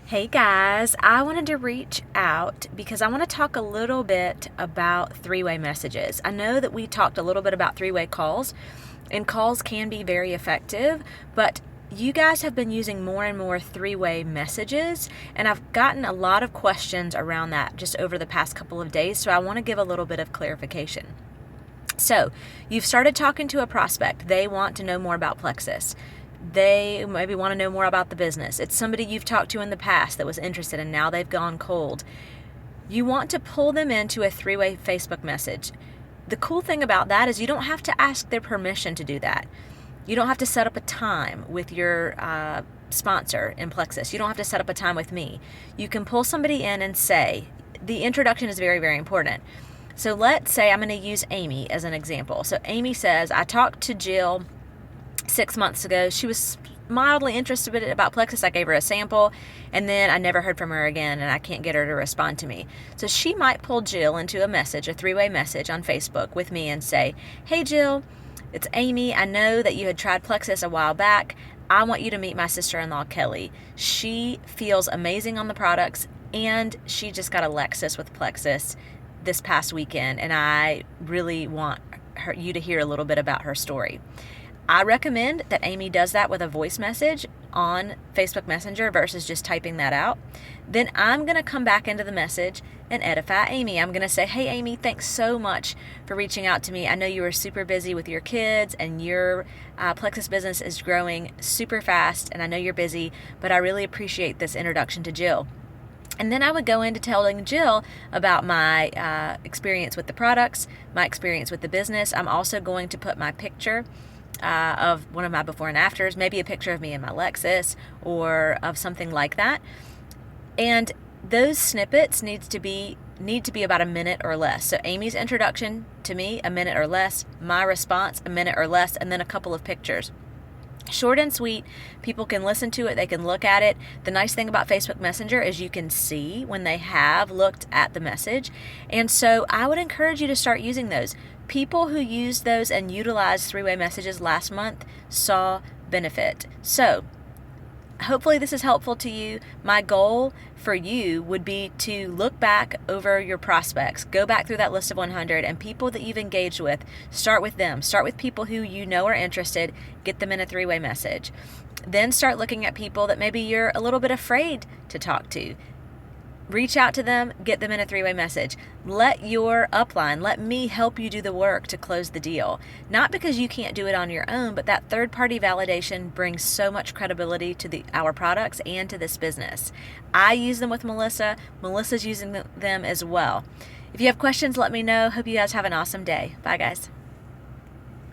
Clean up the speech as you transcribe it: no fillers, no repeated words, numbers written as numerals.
Hey guys, I wanted to reach out because I want to talk a little bit about three-way messages. I know that we talked a little bit about three-way calls, and calls can be very effective, but you guys have been using more and more three-way messages, and I've gotten a lot of questions around that just over the past couple of days, so I want to give a little bit of clarification. So, you've started talking to a prospect. They want to know more about Plexus. They maybe want to know more about the business. It's somebody you've talked to in the past that was interested and now they've gone cold. You want to pull them into a three-way Facebook message. The cool thing about that is you don't have to ask their permission to do that. You don't have to set up a time with your sponsor in Plexus. You don't have to set up a time with me. You can pull somebody in and say, the introduction is very, very important. So let's say I'm going to use Amy as an example. So Amy says, I talked to Jill 6 months ago. She was mildly interested about Plexus. I gave her a sample, and then I never heard from her again, and I can't get her to respond to me. So she might pull Jill into a message, a three-way message on Facebook with me and say, hey Jill, it's Amy. I know that you had tried Plexus a while back. I want you to meet my sister-in-law, Kelly. She feels amazing on the products, and she just got a Lexus with Plexus this past weekend, and I really want you to hear a little bit about her story. I recommend that Amy does that with a voice message on Facebook Messenger versus just typing that out. Then I'm going to come back into the message and edify Amy. I'm going to say, hey Amy, thanks so much for reaching out to me. I know you were super busy with your kids and your Plexus business is growing super fast, and I know you're busy, but I really appreciate this introduction to Jill. And then I would go into telling Jill about my experience with the products, my experience with the business. I'm also going to put my picture of one of my before and afters, maybe a picture of me in my Lexus or of something like that. And those snippets need to be about a minute or less. So Amy's introduction to me, a minute or less, my response, a minute or less, and then a couple of pictures. Short and sweet. People can listen to it. They can look at it. The nice thing about Facebook Messenger is you can see when they have looked at the message. And so I would encourage you to start using those. People who used those and utilized three-way messages last month saw benefit. So hopefully this is helpful to you. My goal for you would be to look back over your prospects, go back through that list of 100 and people that you've engaged with, start with them. Start with people who you know are interested, get them in a three-way message. Then start looking at people that maybe you're a little bit afraid to talk to. Reach out to them, get them in a three-way message. Let your upline, let me help you do the work to close the deal. Not because you can't do it on your own, but that third-party validation brings so much credibility to our products and to this business. I use them with Melissa. Melissa's using them as well. If you have questions, let me know. Hope you guys have an awesome day. Bye, guys.